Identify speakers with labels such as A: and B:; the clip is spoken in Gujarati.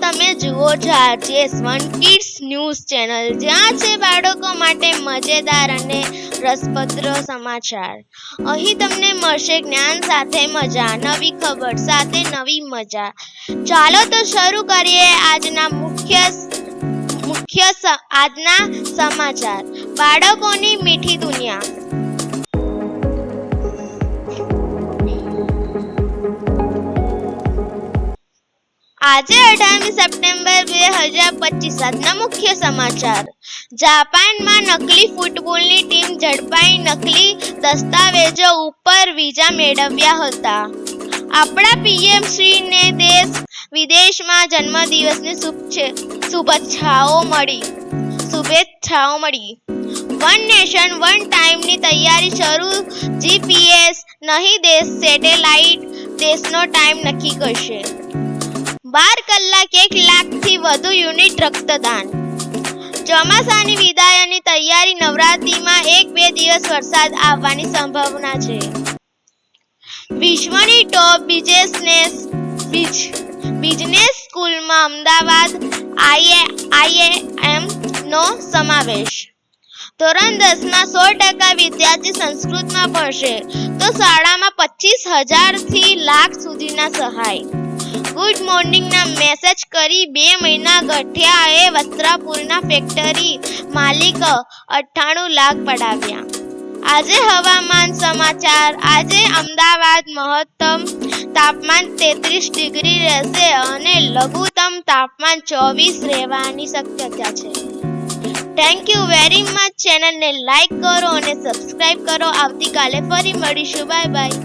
A: તમે જુઓ છો RJS1 કિડ્સ ન્યૂઝ ચેનલ, જ્યાં છે બાળકો માટે મજેદાર અને રસપ્રદ સમાચાર। અહીં તમને મળશે જ્ઞાન સાથે મજા, નવી ખબર સાથે નવી મજા। ચાલો તો શરૂ કરીએ આજના સમાચાર। બાળકોની મીઠી દુનિયા। આજે 18મી સપ્ટેમ્બર 2025 આજના મુખ્ય સમાચાર। જાપાનમાં નકલી ફૂટબોલની ટીમ ઝડપાઈ, નકલી દસ્તાવેજો ઉપર વિઝા મેળવ્યા હતા। આપણા PM શ્રીને દેશ વિદેશમાં જન્મદિવસની શુભેચ્છાઓ મળી। વન નેશન વન ટાઈમની તૈયારી શરૂ। GPS નહીં સેટેલાઇટ દેશનો ટાઈમ નક્કી કરશે। 12 કલાકે 1 લાખથી વધુ યુનિટ રક્તદાન। ચોમાસાની વિદાયની તૈયારી। નવરાત્રિમાં 1-2 દિવસ વરસાદ આવવાની સંભાવના છે। વિશ્વની ટોપ બિઝનેસ સ્કૂલમાં અમદાવાદ IIM નો સમાવેશ। ધોરણ 10માં 100% વિદ્યાર્થી સંસ્કૃતમાં ભણશે તો શાળામાં 25,000 થી લાખ સુધીના સહાય। ગુડ મોર્નિંગના મેસેજ કરી 2 મહિના ગઠિયાએ વસ્ત્રાપુરના ફેક્ટરી માલિક 98 લાખ પડાવ્યા। આજે હવામાન સમાચાર। આજે અમદાવાદ મહત્તમ તાપમાન 33 ડિગ્રી રહેશે અને લઘુત્તમ તાપમાન 24 રહેવાની શક્યતા છે। Thank you very much. ચેનલને લાઈક કરો અને સબસ્ક્રાઇબ કરો। આવતીકાલે ફરી મળીશું। Bye bye.